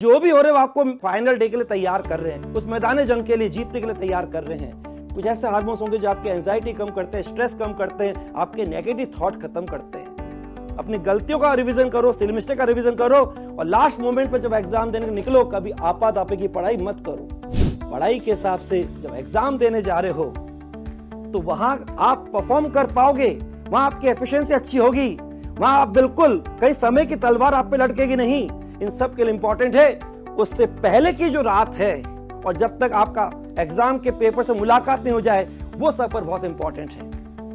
जो भी हो रहे हो आपको फाइनल डे के लिए तैयार कर रहे हैं, उस मैदान जंग के लिए जीतने के लिए तैयार कर रहे हैं। कुछ ऐसे हार्मोन्स होंगे जो आपकी एंजाइटी कम करते हैं, स्ट्रेस कम करते हैं, आपके नेगेटिव थॉट खत्म करते हैं। अपनी गलतियों का रिवीजन करो, सिली मिस्टेक का रिवीजन करो और लास्ट मोमेंट पर जब एग्जाम देने निकलो कभी आपाधापी की पढ़ाई मत करो। पढ़ाई के हिसाब से जब एग्जाम देने जा रहे हो तो वहां आप परफॉर्म कर पाओगे, वहां आपकी एफिशिएंसी अच्छी होगी, वहां आप बिल्कुल कई समय की तलवार आप पे लटकेगी नहीं। इन सब के लिए इंपॉर्टेंट है उससे पहले की जो रात है और जब तक आपका एग्जाम के पेपर से मुलाकात नहीं हो जाए वो सब पर बहुत इंपॉर्टेंट है।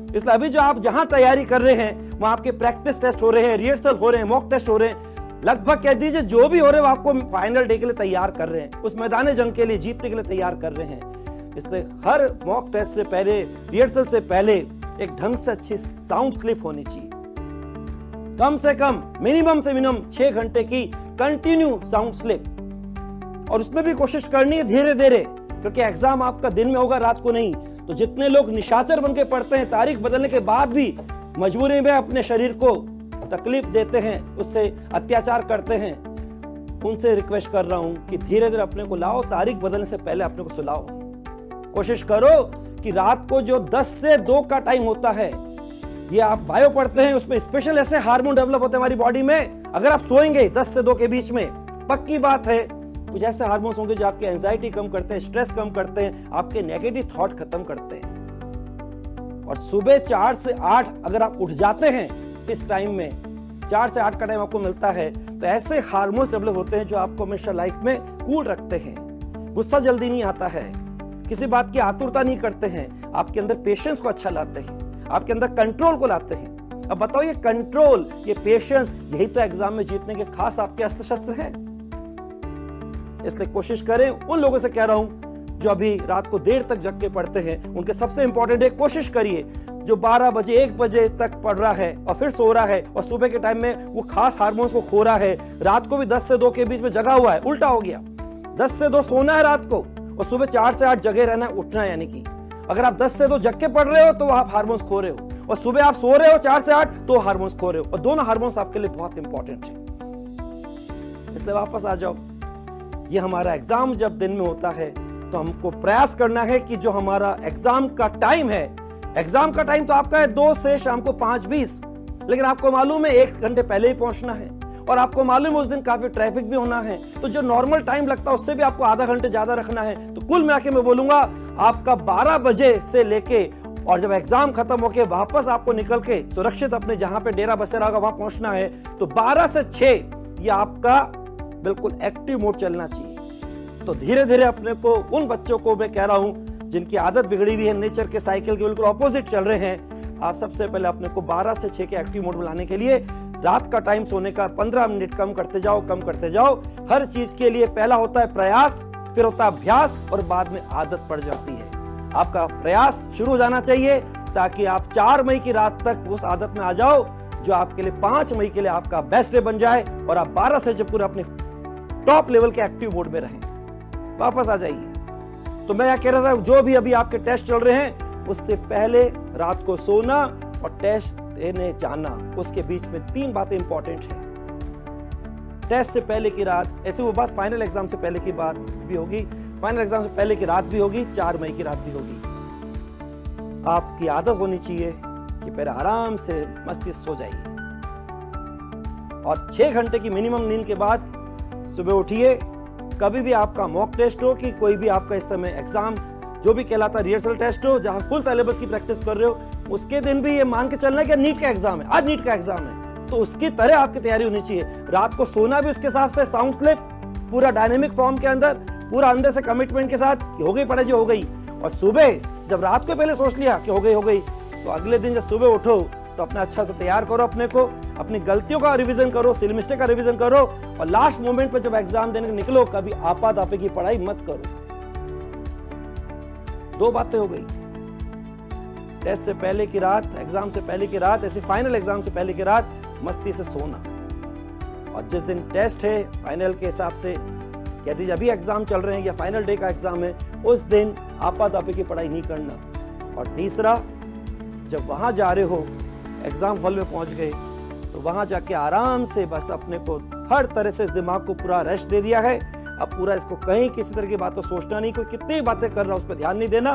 इसलिए अभी जो आप जहां तैयारी कर रहे हैं वहां आपके प्रैक्टिस टेस्ट हो रहे हैं, रिहर्सल हो रहे हैं, मॉक टेस्ट हो रहे हैं, लगभग कह दीजिए जो भी हो रहे हैं वो आपको फाइनल डे के लिए तैयार कर रहे हैं, उस मैदान जंग के लिए जीतने के लिए तैयार कर रहे हैं। इसलिए हर मॉक टेस्ट से पहले, रिहर्सल से पहले एक ढंग से अच्छी साउंड स्लिप होनी चाहिए। कम से कम मिनिमम से मिनिमम 6 घंटे की कंटिन्यू साउंड स्लिप, और उसमें भी कोशिश करनी है धीरे धीरे, क्योंकि एग्जाम आपका दिन में होगा रात को नहीं। तो जितने लोग निशाचर बन के पढ़ते हैं, तारीख बदलने के बाद भी मजबूरी में अपने शरीर को तकलीफ देते हैं, उससे अत्याचार करते हैं, उनसे रिक्वेस्ट कर रहा हूं कि धीरे धीरे अपने को लाओ, तारीख बदलने से पहले अपने को सुलाओ। कोशिश करो कि रात को जो 10 से 2 का टाइम होता है, ये आप बायो पढ़ते हैं, उसमें स्पेशल ऐसे हार्मोन डेवलप होते हैं हमारी बॉडी में। अगर आप सोएंगे 10 से 2 के बीच में, पक्की बात है कुछ ऐसे हार्मोन्स होंगे जो आपकी एंजाइटी कम करते हैं, स्ट्रेस कम करते हैं, आपके नेगेटिव थॉट खत्म करते हैं। और सुबह 4 से 8 अगर आप उठ जाते हैं इस टाइम में, 4 से 8 का टाइम आपको मिलता है, तो ऐसे हार्मोन्स डेवलप होते हैं जो आपको हमेशा लाइफ में कूल रखते हैं। गुस्सा जल्दी नहीं आता है, किसी बात की आतुरता नहीं करते हैं, आपके अंदर पेशेंस को अच्छा लाते हैं, आपके अंदर कंट्रोल को लाते हैं। अब बताओ ये कंट्रोल, ये पेशेंस, यही तो एग्जाम में जीतने के खास आपके अस्त्र शस्त्र हैं। इसलिए कोशिश करें, उन लोगों से कह रहा हूं जो अभी रात को देर तक जग के पढ़ते हैं, उनके सबसे इंपॉर्टेंट है कोशिश करिए जो 12 बजे 1 बजे तक पढ़ रहा है और फिर सो रहा है और सुबह के टाइम में वो खास हार्मोन्स को खो रहा है, रात को भी 10 से 2 के बीच में जगा हुआ है, उल्टा हो गया। 10 से 2 सोना है रात को और सुबह 4 से 8 जगे रहना है, उठना है। यानी कि अगर आप 10 से 2 जग के पढ़ रहे हो तो आप हार्मोन्स खो रहे हो, और सुबह आप सो रहे हो 4 से 8 तो हार्मोन्स खो रहे हो, और दोनों हार्मोन्स आपके लिए बहुत इंपॉर्टेंट है। इसलिए वापस आ जाओ। ये हमारा एग्जाम जब दिन में होता है तो हमको प्रयास करना है कि जो हमारा एग्जाम का टाइम है, एग्जाम का टाइम तो आपका है 2 से शाम को 5:20, लेकिन आपको मालूम है 1 घंटे पहले ही पहुंचना है, और आपको मालूम है उस दिन काफी ट्रैफिक भी होना है, तो जो नॉर्मल टाइम लगता है उससे भी आपको आधा घंटे ज्यादा रखना है। तो कुल मिला के मैं बोलूंगा आपका 12 बजे से लेके, और जब एग्जाम खत्म होके वापस आपको निकल के सुरक्षित अपने जहां पे डेरा बसेरा होगा वहां पहुंचना है, तो 12 से 6 ये आपका बिल्कुल एक्टिव मोड चलना चाहिए। तो धीरे धीरे अपने को, उन बच्चों को मैं कह रहा हूं जिनकी आदत बिगड़ी हुई है, नेचर के साइकिल के बिल्कुल ऑपोजिट चल रहे हैं, आप सबसे पहले अपने को 12 से 6 के एक्टिव मोड में लाने के लिए रात का टाइम सोने का 15 मिनट कम करते जाओ, कम करते जाओ। हर चीज के लिए पहला होता है प्रयास, फिर होता है अभ्यास, और बाद में आदत पड़ जाती है। आपका प्रयास शुरू हो जाना चाहिए ताकि आप 4 मई की रात तक उस आदत में आ जाओ जो आपके लिए 5 मई के लिए आपका बेस्ट डे बन जाए, और आप 12 से जब पूरा अपने टॉप लेवल के एक्टिव मोड में रहें। वापस आ जाइए। तो मैं यह कह रहा था जो भी अभी आपके टेस्ट चल रहे हैं उससे पहले रात को सोना और टेस्ट देने जाना, उसके बीच में 3 बातें इंपॉर्टेंट हैं। टेस्ट से पहले की रात, ऐसी वो बात फाइनल एग्जाम से पहले की बात भी होगी, फाइनल एग्जाम से पहले की रात भी होगी, 4 मई की रात भी होगी। आपकी आदत होनी चाहिए कि पहले आराम से मस्ती सो जाइए, और 6 घंटे की मिनिमम नींद के बाद सुबह उठिए। कभी भी आपका मॉक टेस्ट हो कि कोई भी आपका इस समय एग्जाम जो भी कहलाता है रिहर्सल टेस्ट हो, जहां फुल सिलेबस की प्रैक्टिस कर रहे हो, उसके दिन भी ये मान के चलना है कि नीट का एग्जाम है, आज नीट का एग्जाम है, तो उसकी तरह आपकी तैयारी होनी चाहिए। रात को सोना भी उसके हिसाब से, साउंड स्लिप पूरा डायनेमिक फॉर्म के अंदर, पूरा अंदर से कमिटमेंट के साथ कि हो गई पढ़ाई जो हो गई। और सुबह जब रात को पहले सोच लिया कि हो गई, तो अगले दिन जब सुबह उठो तो अपना अच्छा से तैयार करो, अपने को अपनी गलतियों का रिवीजन करो, सिली मिस्टेक का रिवीजन करो, और लास्ट मोमेंट पे जब एग्जाम देने निकलो कभी आपाधापी की पढ़ाई मत करो। 2 बातें हो गई, टेस्ट से पहले की रात, एग्जाम से पहले की रात, ऐसे फाइनल एग्जाम से पहले की रात मस्ती से सोना, और जिस दिन टेस्ट है फाइनल के हिसाब से कह दीजिए अभी एग्जाम चल रहे हैं या फाइनल डे का एग्जाम है, उस दिन आपाधापी की पढ़ाई नहीं करना। और तीसरा, जब वहां जा रहे हो, एग्जाम हॉल में पहुंच गए, तो वहां जाके आराम से बस अपने को हर तरह से इस दिमाग को पूरा रेस्ट दे दिया है। अब पूरा इसको कहीं किसी तरह की बातों सोचना नहीं, कोई कितनी बातें कर रहा है उस पर ध्यान नहीं देना।